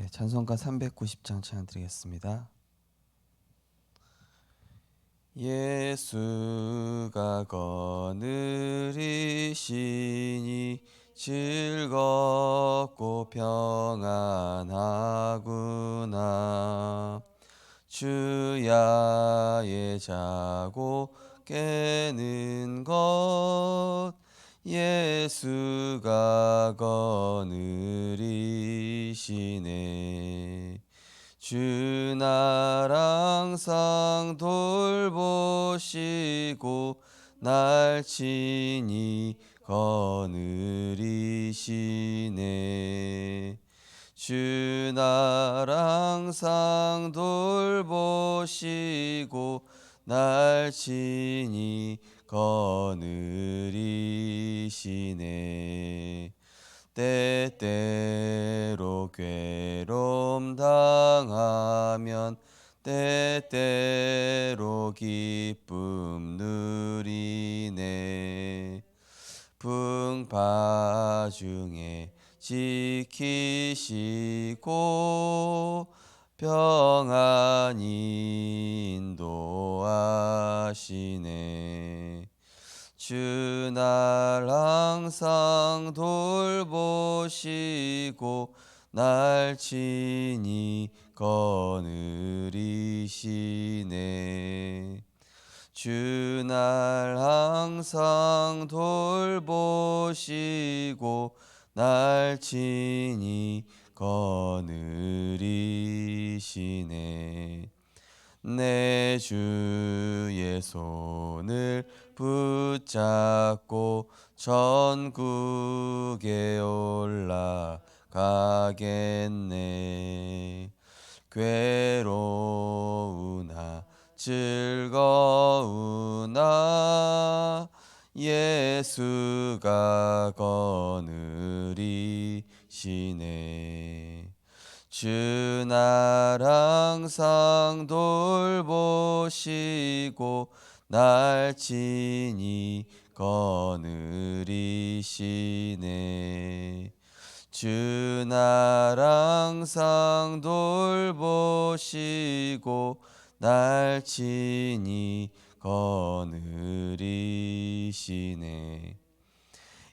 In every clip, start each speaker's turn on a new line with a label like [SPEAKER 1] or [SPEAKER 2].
[SPEAKER 1] 네, 찬송가 390장 찬양 드리겠습니다. 예수가 거느리시니 즐겁고 평안하구나. 주야에 자고 깨는 것 예수가 거느리시네. 주 날 항상 돌보시고 날 친히 거느리시네. 주 날 항상 돌보시고 날 친히 거느리시네. 때때로 괴로움 당하면 때때로 기쁨 누리네. 풍파 중에 지키시고 평안히 인도하시네. 주 날 항상 돌보시고 날 친히 거느리시네. 주 날 항상 돌보시고 날 친히 거느리시네. 내 주의 손을 붙잡고 천국에 올라가겠네. 괴로우나 즐거우나 예수가 거느리시네. 주 날 항상 돌보시고 날 친히 거느리시네. 주 날 항상 돌보시고 날 친히 거느리시네.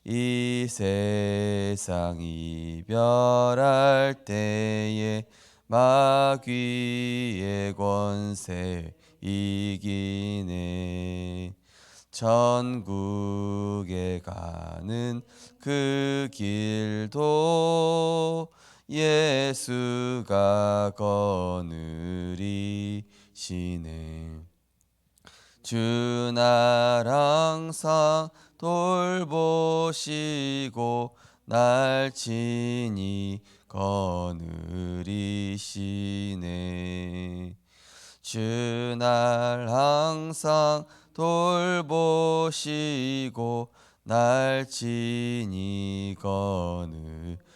[SPEAKER 1] 이 세상 이별할 때에 마귀의 권세 이기네. 천국에 가는 그 길도 예수가 거느리시네. 주 날 항상 돌보시고 날 친히 거느리시네. 주 날 항상 돌보시고 날 친히 거느리시네.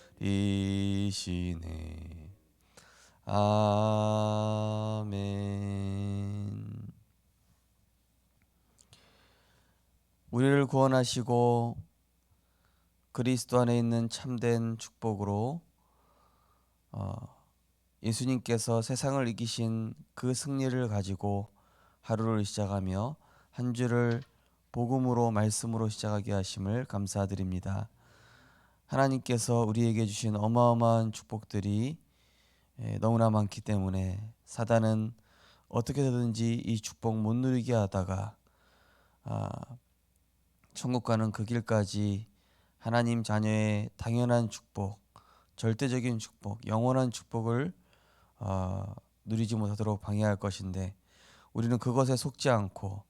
[SPEAKER 1] 아멘. 우리를 구원하시고 그리스도 안에 있는 참된 축복으로 예수님께서 세상을 이기신 그 승리를 가지고 하루를 시작하며 한 주를 복음으로 말씀으로 시작하게 하심을 감사드립니다. 하나님께서 우리에게 주신 어마어마한 축복들이 너무나 많기 때문에 사단은 어떻게 되든지 이 축복 못 누리게 하다가 천국 가는 그 길까지 하나님 자녀의 당연한 축복, 절대적인 축복, 영원한 축복을 누리지 못하도록 방해할 것인데 우리는 그것에 속지 않고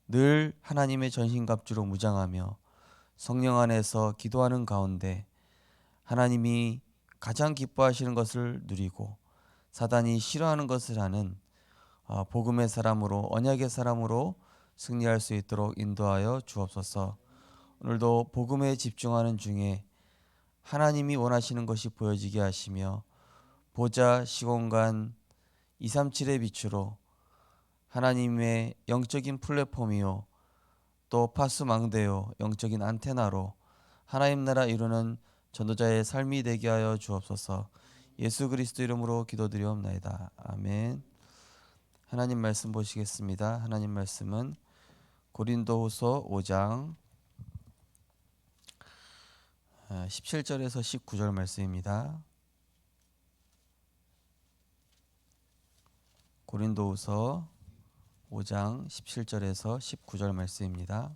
[SPEAKER 1] 늘 하나님의 전신갑주로 무장하며 성령 안에서 기도하는 가운데 하나님이 가장 기뻐하시는 것을 누리고 사단이 싫어하는 것을 하는 복음의 사람으로, 언약의 사람으로 승리할 수 있도록 인도하여 주옵소서. 오늘도 복음에 집중하는 중에 하나님이 원하시는 것이 보여지게 하시며 보좌 시공간 237의 빛으로 하나님의 영적인 플랫폼이요 또 파수망대요 영적인 안테나로 하나님 나라 이루는 전도자의 삶이 되게 하여 주옵소서. 예수 그리스도 이름으로 기도드리옵나이다. 아멘. 하나님 말씀 보시겠습니다. 하나님 말씀은 고린도후서 5장 17절에서 19절 말씀입니다. 고린도후서 5장 17절에서 19절 말씀입니다.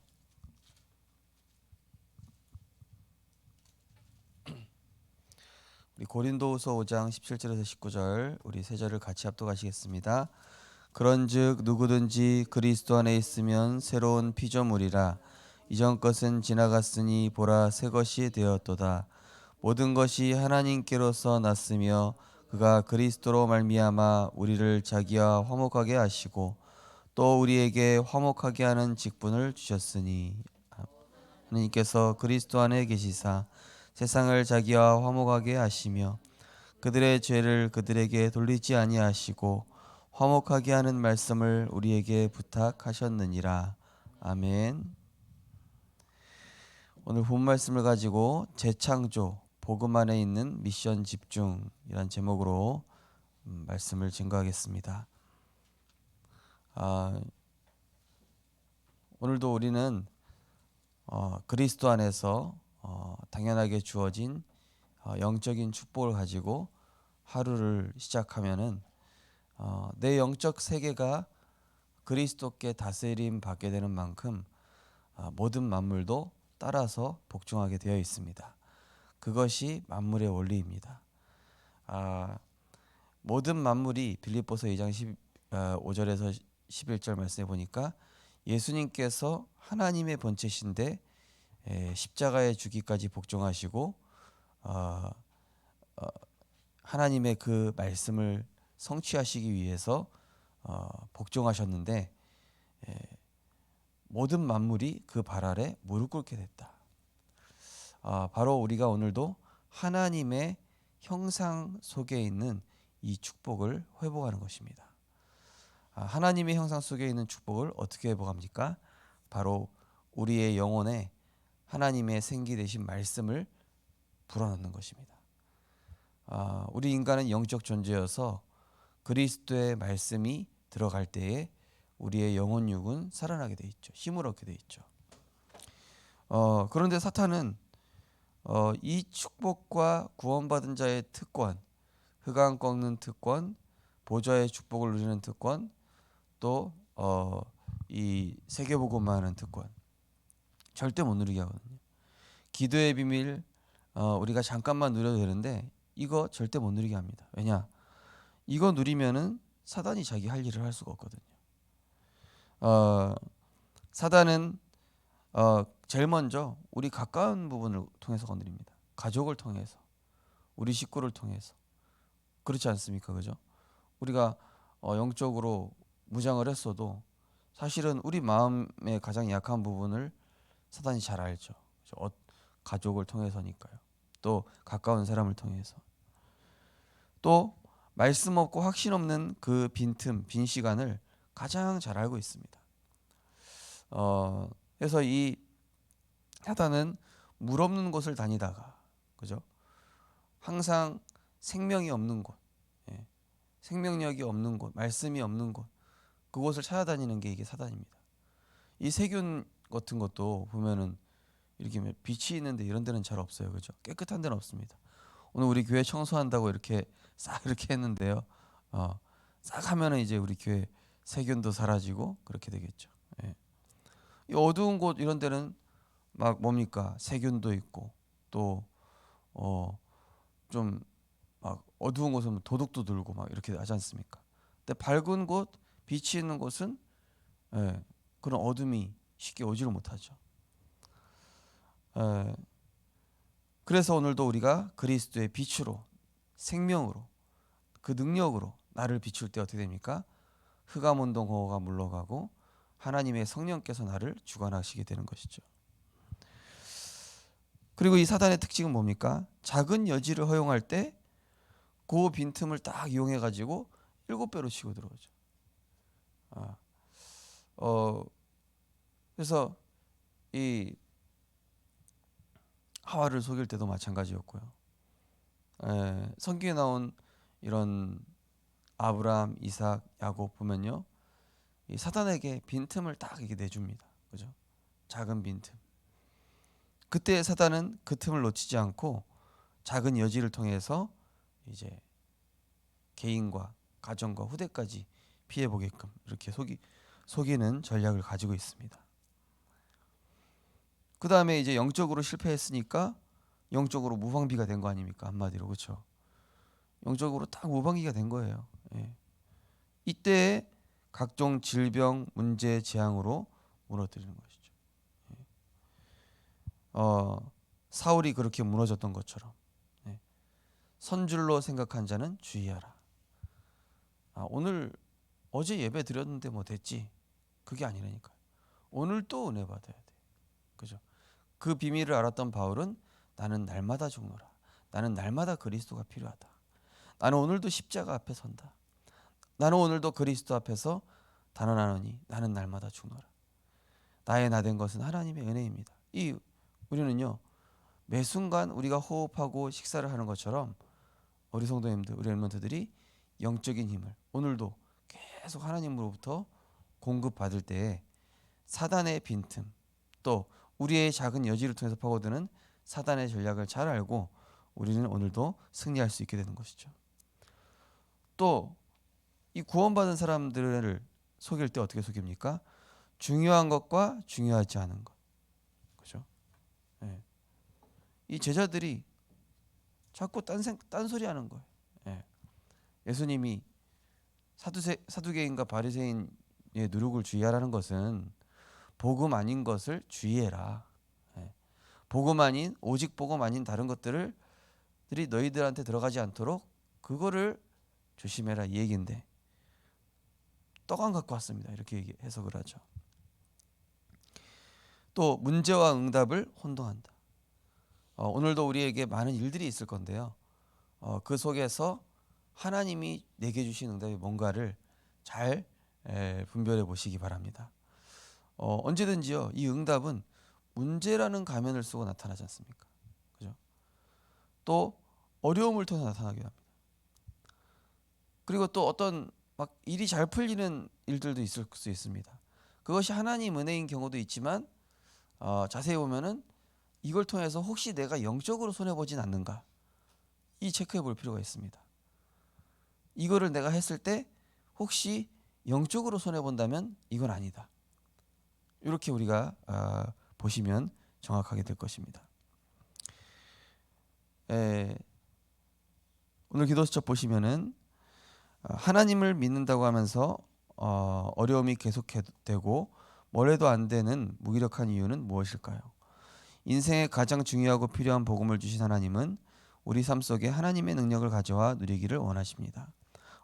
[SPEAKER 1] 우리 고린도후서 5장 17절에서 19절 우리 세 절을 같이 합독하시겠습니다. 그런즉 누구든지 그리스도 안에 있으면 새로운 피조물이라 이전 것은 지나갔으니 보라 새 것이 되었도다. 모든 것이 하나님께로서 났으며 그가 그리스도로 말미암아 우리를 자기와 화목하게 하시고 또 우리에게 화목하게 하는 직분을 주셨으니 하나님께서 그리스도 안에 계시사 세상을 자기와 화목하게 하시며 그들의 죄를 그들에게 돌리지 아니하시고 화목하게 하는 말씀을 우리에게 부탁하셨느니라. 아멘. 오늘 본 말씀을 가지고 재창조 복음 안에 있는 미션 집중이란 제목으로 말씀을 증거하겠습니다. 오늘도 우리는 그리스도 안에서 당연하게 주어진 영적인 축복을 가지고 하루를 시작하면은 내 영적 세계가 그리스도께 다스림 받게 되는 만큼 모든 만물도 따라서 복종하게 되어 있습니다. 그것이 만물의 원리입니다. 모든 만물이 빌립보서 2장 5절에서 11절 말씀해 보니까 예수님께서 하나님의 본체신데 십자가에 죽기까지 복종하시고 하나님의 그 말씀을 성취하시기 위해서 복종하셨는데 모든 만물이 그 발 아래 무릎 꿇게 됐다. 바로 우리가 오늘도 하나님의 형상 속에 있는 이 축복을 회복하는 것입니다. 하나님의 형상 속에 있는 축복을 어떻게 회복합니까? 바로 우리의 영혼에 하나님의 생기 되신 말씀을 불어넣는 것입니다. 우리 인간은 영적 존재여서 그리스도의 말씀이 들어갈 때에 우리의 영혼 육은 살아나게 돼 있죠. 힘을 얻게 돼 있죠. 그런데 사탄은 이 축복과 구원받은 자의 특권, 흑암 꺾는 특권, 보좌의 축복을 누리는 특권, 또 이 세계복음화하는 특권 절대 못 누리게 하거든요. 기도의 비밀 우리가 잠깐만 누려도 되는데 이거 절대 못 누리게 합니다. 왜냐? 이거 누리면은 사단이 자기 할 일을 할 수가 없거든요. 사단은 제일 먼저 우리 가까운 부분을 통해서 건드립니다. 가족을 통해서, 우리 식구를 통해서. 그렇지 않습니까? 그죠? 우리가 영적으로 무장을 했어도 사실은 우리 마음의 가장 약한 부분을 사단이 잘 알죠. 가족을 통해서니까요. 또 가까운 사람을 통해서. 또 말씀 없고 확신 없는 그 빈틈, 빈 시간을 가장 잘 알고 있습니다. 그래서 이 사단은 물 없는 곳을 다니다가, 그죠? 항상 생명이 없는 곳, 생명력이 없는 곳, 말씀이 없는 곳, 그곳을 찾아다니는 게 이게 사단입니다. 이 세균 같은 것도 보면은 이렇게 빛이 있는데 이런 데는 잘 없어요, 그죠? 깨끗한 데는 없습니다. 오늘 우리 교회 청소한다고 이렇게 싹 이렇게 했는데요. 싹 하면은 이제 우리 교회 세균도 사라지고 그렇게 되겠죠. 이 어두운 곳 이런 데는 막 뭡니까? 세균도 있고 또 좀 막 어두운 곳은 도둑도 들고 막 이렇게 하지 않습니까? 근데 밝은 곳, 빛이 있는 곳은 그런 어둠이 쉽게 오지를 못하죠. 그래서 오늘도 우리가 그리스도의 빛으로, 생명으로, 그 능력으로 나를 비출 때 어떻게 됩니까? 흑암 운동 호호가 물러가고 하나님의 성령께서 나를 주관하시게 되는 것이죠. 그리고 이 사단의 특징은 뭡니까? 작은 여지를 허용할 때 그 빈틈을 딱 이용해 가지고 7배로 치고 들어오죠. 그래서 이 하와를 속일 때도 마찬가지였고요. 성경에 나온 이런 아브라함, 이삭, 야곱 보면요, 이 사단에게 빈틈을 딱 이게 내줍니다. 그죠? 작은 빈틈. 그때 사단은 그 틈을 놓치지 않고 작은 여지를 통해서 이제 개인과 가정과 후대까지 피해 보게끔 이렇게 속이는 전략을 가지고 있습니다. 그 다음에 이제 영적으로 실패했으니까 영적으로 무방비가 된 거 아닙니까? 한마디로. 그렇죠? 영적으로 딱 무방비가 된 거예요. 예. 이때 각종 질병, 문제, 재앙으로 무너뜨리는 것이죠. 사울이 그렇게 무너졌던 것처럼 선줄로 생각한 자는 주의하라. 오늘 어제 예배 드렸는데 뭐 됐지? 그게 아니라니까요. 오늘 또 은혜 받아야 돼. 그죠? 그 비밀을 알았던 바울은 나는 날마다 죽노라. 나는 날마다 그리스도가 필요하다. 나는 오늘도 십자가 앞에 선다. 나는 오늘도 그리스도 앞에서 단언하노니 나는 날마다 죽노라. 나의 나 된 것은 하나님의 은혜입니다. 우리는요, 매 순간 우리가 호흡하고 식사를 하는 것처럼 우리 성도님들, 우리 렘넌트들이 영적인 힘을 오늘도 계속 하나님으로부터 공급받을 때에 사단의 빈틈, 또 우리의 작은 여지를 통해서 파고드는 사단의 전략을 잘 알고 우리는 오늘도 승리할 수 있게 되는 것이죠. 또 이 구원받은 사람들을 속일 때 어떻게 속입니까? 중요한 것과 중요하지 않은 것. 그죠? 예. 이 제자들이 자꾸 딴소리 하는 거예요. 예. 예수님이 사두개인과 바리새인의 누룩을 주의하라는 것은 복음 아닌 것을 주의해라. 예. 복음 아닌, 오직 복음 아닌 다른 것들이 너희들한테 들어가지 않도록 그거를 조심해라 이 얘기인데 떡 안 갖고 왔습니다. 이렇게 해석을 하죠. 또 문제와 응답을 혼동한다. 오늘도 우리에게 많은 일들이 있을 건데요. 그 속에서 하나님이 내게 주신 응답이 뭔가를 잘 분별해 보시기 바랍니다. 언제든지요, 이 응답은 문제라는 가면을 쓰고 나타나지 않습니까? 그죠? 또 어려움을 통해 나타나기도 합니다. 그리고 또 어떤 막 일이 잘 풀리는 일들도 있을 수 있습니다. 그것이 하나님 은혜인 경우도 있지만 자세히 보면은 이걸 통해서 혹시 내가 영적으로 손해 보진 않는가, 이 체크해 볼 필요가 있습니다. 이거를 내가 했을 때 혹시 영적으로 손해 본다면 이건 아니다. 이렇게 우리가 보시면 정확하게 될 것입니다. 오늘 기도 수첩 보시면은 하나님을 믿는다고 하면서 어려움이 계속되고 뭘 해도 안 되는 무기력한 이유는 무엇일까요? 인생에 가장 중요하고 필요한 복음을 주신 하나님은 우리 삶 속에 하나님의 능력을 가져와 누리기를 원하십니다.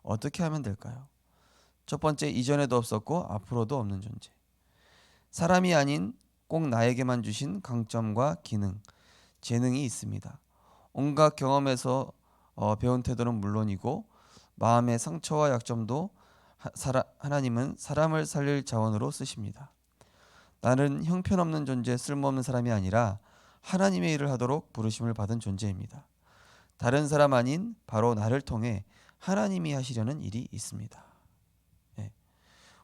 [SPEAKER 1] 어떻게 하면 될까요? 첫 번째, 이전에도 없었고 앞으로도 없는 존재. 사람이 아닌 꼭 나에게만 주신 강점과 기능, 재능이 있습니다. 온갖 경험에서 배운 태도는 물론이고 마음의 상처와 약점도 하나님은 사람을 살릴 자원으로 쓰십니다. 나는 형편없는 존재, 쓸모없는 사람이 아니라 하나님의 일을 하도록 부르심을 받은 존재입니다. 다른 사람 아닌 바로 나를 통해 하나님이 하시려는 일이 있습니다.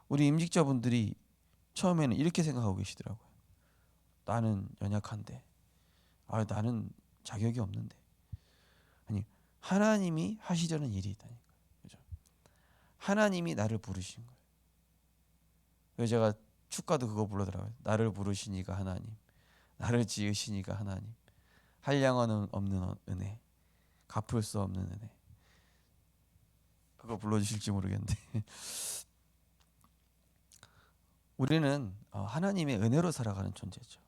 [SPEAKER 1] 우리 임직자분들이 처음에는 이렇게 생각하고 계시더라고요. 나는 연약한데, 나는 자격이 없는데. 아니, 하나님이 하시려는 일이 있다니까요. 그죠? 하나님이 나를 부르신 거예요. 그래서 제가 축가도 그거 불러더라고요. 나를 부르시니가 하나님, 나를 지으시니가 하나님, 한량은 없는 은혜, 갚을 수 없는 은혜. 그거 불러주실지 모르겠는데 우리는 하나님의 은혜로 살아가는 존재죠.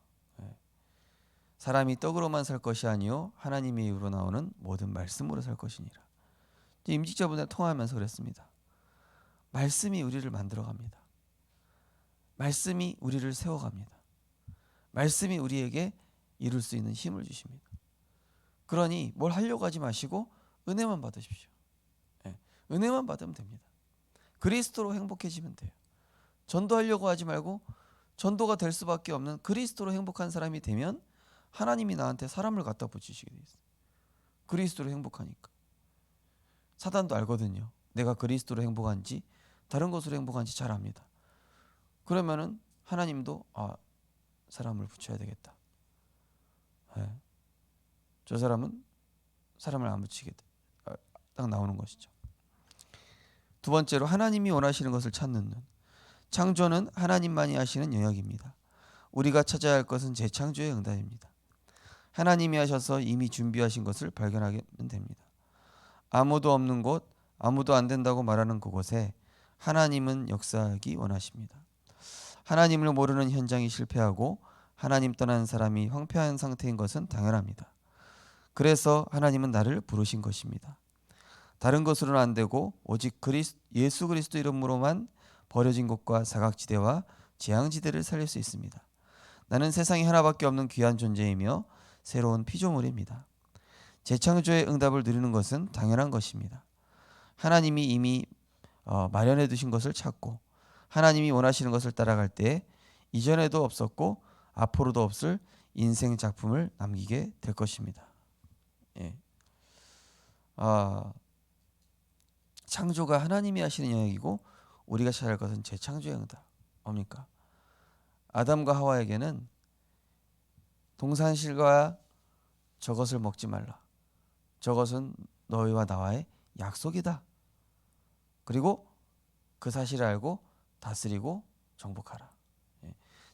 [SPEAKER 1] 사람이 떡으로만 살 것이 아니요 하나님의 입으로 나오는 모든 말씀으로 살 것이니라. 임직자분들 통화하면서 그랬습니다. 말씀이 우리를 만들어갑니다. 말씀이 우리를 세워갑니다. 말씀이 우리에게 이룰 수 있는 힘을 주십니다. 그러니 뭘 하려고 하지 마시고 은혜만 받으십시오. 은혜만 받으면 됩니다. 그리스도로 행복해지면 돼요. 전도하려고 하지 말고 전도가 될 수밖에 없는 그리스도로 행복한 사람이 되면 하나님이 나한테 사람을 갖다 붙이시게 돼 있어요. 그리스도로 행복하니까. 사단도 알거든요. 내가 그리스도로 행복한지 다른 것으로 행복한지 잘 압니다. 그러면은 하나님도 사람을 붙여야 되겠다. 네. 저 사람은 사람을 안 붙이겠다. 딱 나오는 것이죠. 두 번째로 하나님이 원하시는 것을 찾는 눈. 창조는 하나님만이 하시는 영역입니다. 우리가 찾아야 할 것은 재창조의 응답입니다. 하나님이 하셔서 이미 준비하신 것을 발견하면 됩니다. 아무도 없는 곳, 아무도 안 된다고 말하는 그곳에 하나님은 역사하기 원하십니다. 하나님을 모르는 현장이 실패하고 하나님 떠난 사람이 황폐한 상태인 것은 당연합니다. 그래서 하나님은 나를 부르신 것입니다. 다른 것으로는 안 되고 오직 예수 그리스도 이름으로만 버려진 곳과 사각지대와 재앙지대를 살릴 수 있습니다. 나는 세상에 하나밖에 없는 귀한 존재이며 새로운 피조물입니다. 재창조의 응답을 누리는 것은 당연한 것입니다. 하나님이 이미 마련해 두신 것을 찾고 하나님이 원하시는 것을 따라갈 때 이전에도 없었고 앞으로도 없을 인생 작품을 남기게 될 것입니다. 예. 창조가 하나님이 하시는 영역이고 우리가 찾아갈 것은 재창조의 응답. 뭡니까? 아담과 하와에게는 동산실과 저것을 먹지 말라. 저것은 너희와 나와의 약속이다. 그리고 그 사실을 알고 다스리고 정복하라.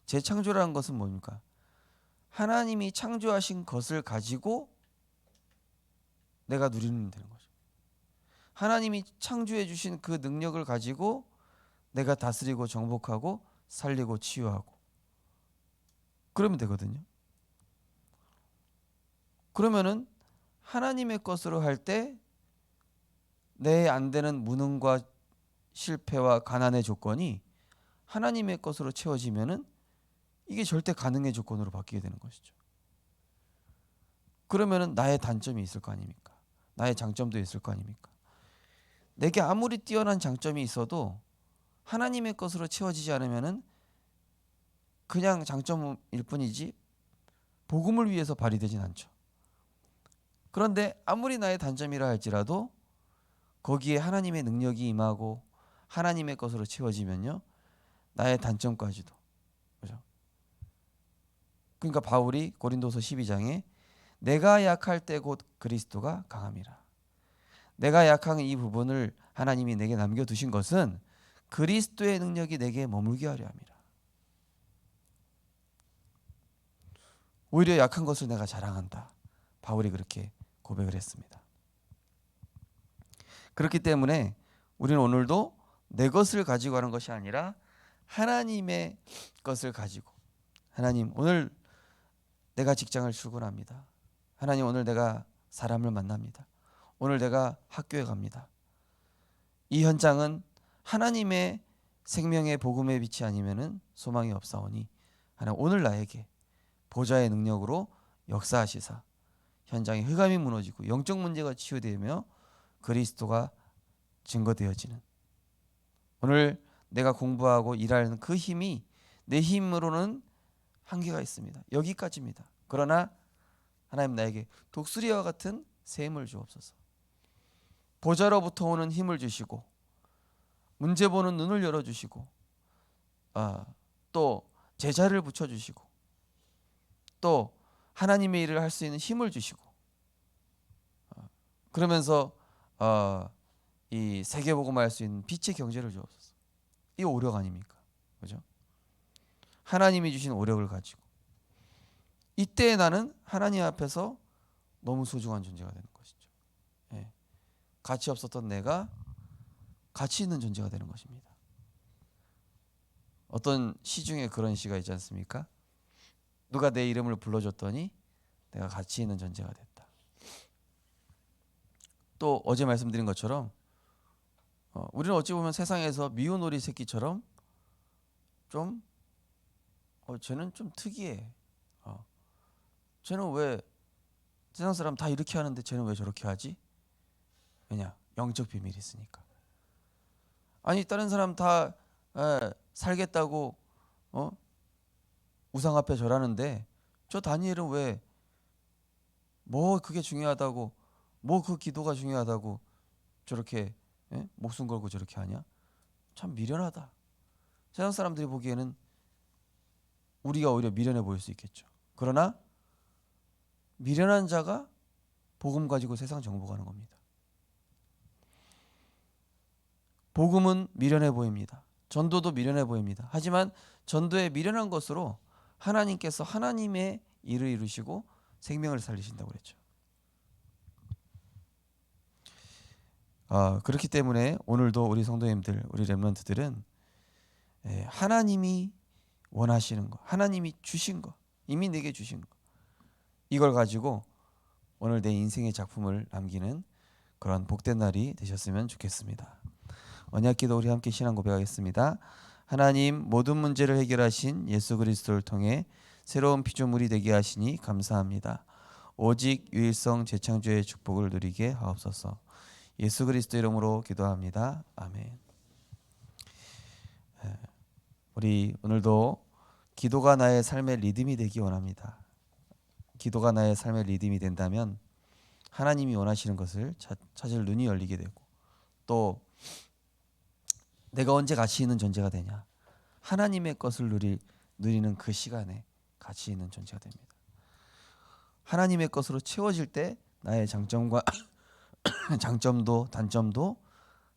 [SPEAKER 1] 재창조라는 것은 뭡니까? 하나님이 창조하신 것을 가지고 내가 누리는 되는 거죠. 하나님이 창조해 주신 그 능력을 가지고 내가 다스리고 정복하고 살리고 치유하고 그러면 되거든요. 그러면은 하나님의 것으로 할 때 내 안 되는 무능과 실패와 가난의 조건이 하나님의 것으로 채워지면은 이게 절대 가능의 조건으로 바뀌게 되는 것이죠. 그러면은 나의 단점이 있을 거 아닙니까? 나의 장점도 있을 거 아닙니까? 내게 아무리 뛰어난 장점이 있어도 하나님의 것으로 채워지지 않으면은 그냥 장점일 뿐이지 복음을 위해서 발휘되진 않죠. 그런데 아무리 나의 단점이라 할지라도 거기에 하나님의 능력이 임하고 하나님의 것으로 채워지면요, 나의 단점까지도, 그죠? 그러니까 바울이 고린도서 12장에 내가 약할 때 곧 그리스도가 강함이라. 내가 약한 이 부분을 하나님이 내게 남겨두신 것은 그리스도의 능력이 내게 머물게 하려 함이라. 오히려 약한 것을 내가 자랑한다. 바울이 그렇게 고백을 했습니다. 그렇기 때문에 우리는 오늘도 내 것을 가지고 하는 것이 아니라 하나님의 것을 가지고, 하나님 오늘 내가 직장을 출근합니다. 하나님 오늘 내가 사람을 만납니다. 오늘 내가 학교에 갑니다. 이 현장은 하나님의 생명의 복음의 빛이 아니면은 소망이 없사오니 하나님 오늘 나에게 보좌의 능력으로 역사하시사 현장에 흑암이 무너지고 영적 문제가 치유되며 그리스도가 증거되어지는, 오늘 내가 공부하고 일하는 그 힘이 내 힘으로는 한계가 있습니다. 여기까지입니다. 그러나 하나님 나에게 독수리와 같은 새 힘을 주옵소서. 보좌로부터 오는 힘을 주시고 문제 보는 눈을 열어주시고 또 제자를 붙여주시고 또 하나님의 일을 할 수 있는 힘을 주시고 그러면서 이 세계복음을 할 수 있는 빛의 경제를 주옵소서. 이 오력 아닙니까? 그죠? 하나님이 주신 오력을 가지고 이때 나는 하나님 앞에서 너무 소중한 존재가 되는 것이죠. 예. 가치 없었던 내가 가치 있는 존재가 되는 것입니다. 어떤 시 중에 그런 시가 있지 않습니까? 누가 내 이름을 불러줬더니 내가 가치 있는 존재가 됐다. 또 어제 말씀드린 것처럼 우리는 어찌 보면 세상에서 미운 오리 새끼처럼 좀 쟤는 좀 특이해. 쟤는 왜 세상 사람 다 이렇게 하는데 쟤는 왜 저렇게 하지? 왜냐? 영적 비밀이 있으니까. 아니 다른 사람 다 살겠다고 우상 앞에 절하는데 저 다니엘은 왜 뭐 그게 중요하다고 뭐 그 기도가 중요하다고 저렇게 목숨 걸고 저렇게 하냐? 참 미련하다. 세상 사람들이 보기에는 우리가 오히려 미련해 보일 수 있겠죠. 그러나 미련한 자가 복음 가지고 세상 정복하는 겁니다. 복음은 미련해 보입니다. 전도도 미련해 보입니다. 하지만 전도의 미련한 것으로 하나님께서 하나님의 일을 이루시고 생명을 살리신다고 그랬죠. 그렇기 때문에 오늘도 우리 성도님들, 우리 렘넌트들은 하나님이 원하시는 것, 하나님이 주신 것, 이미 내게 주신 것, 이걸 가지고 오늘 내 인생의 작품을 남기는 그런 복된 날이 되셨으면 좋겠습니다. 언약기도 우리 함께 신앙 고백하겠습니다. 하나님, 모든 문제를 해결하신 예수 그리스도를 통해 새로운 피조물이 되게 하시니 감사합니다. 오직 유일성 재창조의 축복을 누리게 하옵소서. 예수 그리스도 이름으로 기도합니다. 아멘. 우리 오늘도 기도가 나의 삶의 리듬이 되기 원합니다. 기도가 나의 삶의 리듬이 된다면 하나님이 원하시는 것을 찾을 눈이 열리게 되고, 또 내가 언제 가치 있는 존재가 되냐? 하나님의 것을 누리는 그 시간에 가치 있는 존재가 됩니다. 하나님의 것으로 채워질 때 나의 장점과 장점도 단점도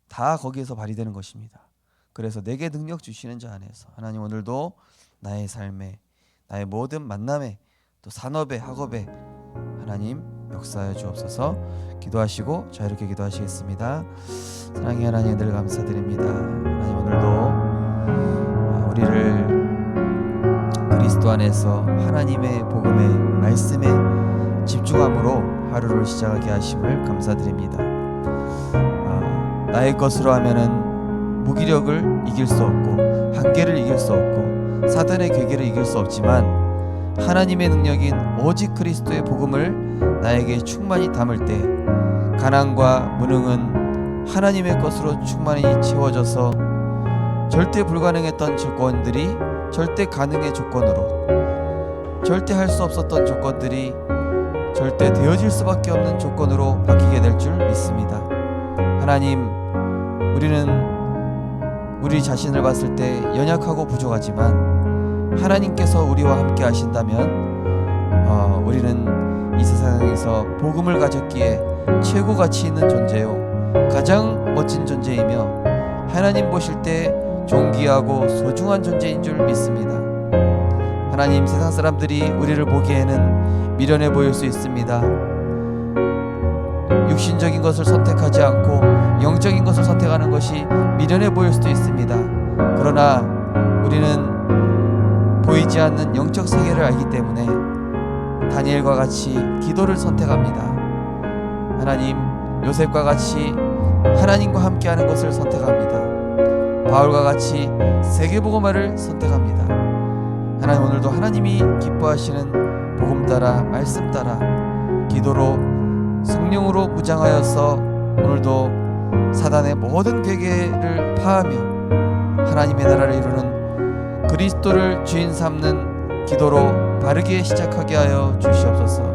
[SPEAKER 1] 다 거기에서 발휘되는 것입니다. 그래서 내게 능력 주시는 자 안에서 하나님 오늘도 나의 삶에, 나의 모든 만남에, 또 산업에, 학업에 하나님 역사하여 주옵소서. 기도하시고 자유롭게 기도하시겠습니다. 사랑의 하나님, 늘 감사드립니다. 하나님 오늘도 우리를 그리스도 안에서 하나님의 복음의 말씀에 집중함으로 하루를 시작하게 하심을 감사드립니다. 나의 것으로 하면은 무기력을 이길 수 없고 한계를 이길 수 없고 사단의 괴계를 이길 수 없지만 하나님의 능력인 오직 그리스도의 복음을 나에게 충만히 담을 때 가난과 무능은 하나님의 것으로 충만히 채워져서 절대 불가능했던 조건들이 절대 가능의 조건으로, 절대 할 수 없었던 조건들이 절대 되어질 수밖에 없는 조건으로 바뀌게 될 줄 믿습니다. 하나님, 우리는 우리 자신을 봤을 때 연약하고 부족하지만 하나님께서 우리와 함께 하신다면 우리는 이 세상에서 복음을 가졌기에 최고 가치 있는 존재요, 가장 멋진 존재이며 하나님 보실 때 존귀하고 소중한 존재인 줄 믿습니다. 하나님, 세상 사람들이 우리를 보기에는 미련해 보일 수 있습니다. 육신적인 것을 선택하지 않고 영적인 것을 선택하는 것이 미련해 보일 수도 있습니다. 그러나 우리는 보이지 않는 영적 세계를 알기 때문에 다니엘과 같이 기도를 선택합니다. 하나님, 요셉과 같이 하나님과 함께하는 것을 선택합니다. 바울과 같이 세계복음화를 선택합니다. 하나님, 오늘도 하나님이 기뻐하시는 복음 따라 말씀 따라 기도로 성령으로 무장하여서 오늘도 사단의 모든 괴계를 파하며 하나님의 나라를 이루는 그리스도를 주인 삼는 기도로 바르게 시작하게 하여 주시옵소서.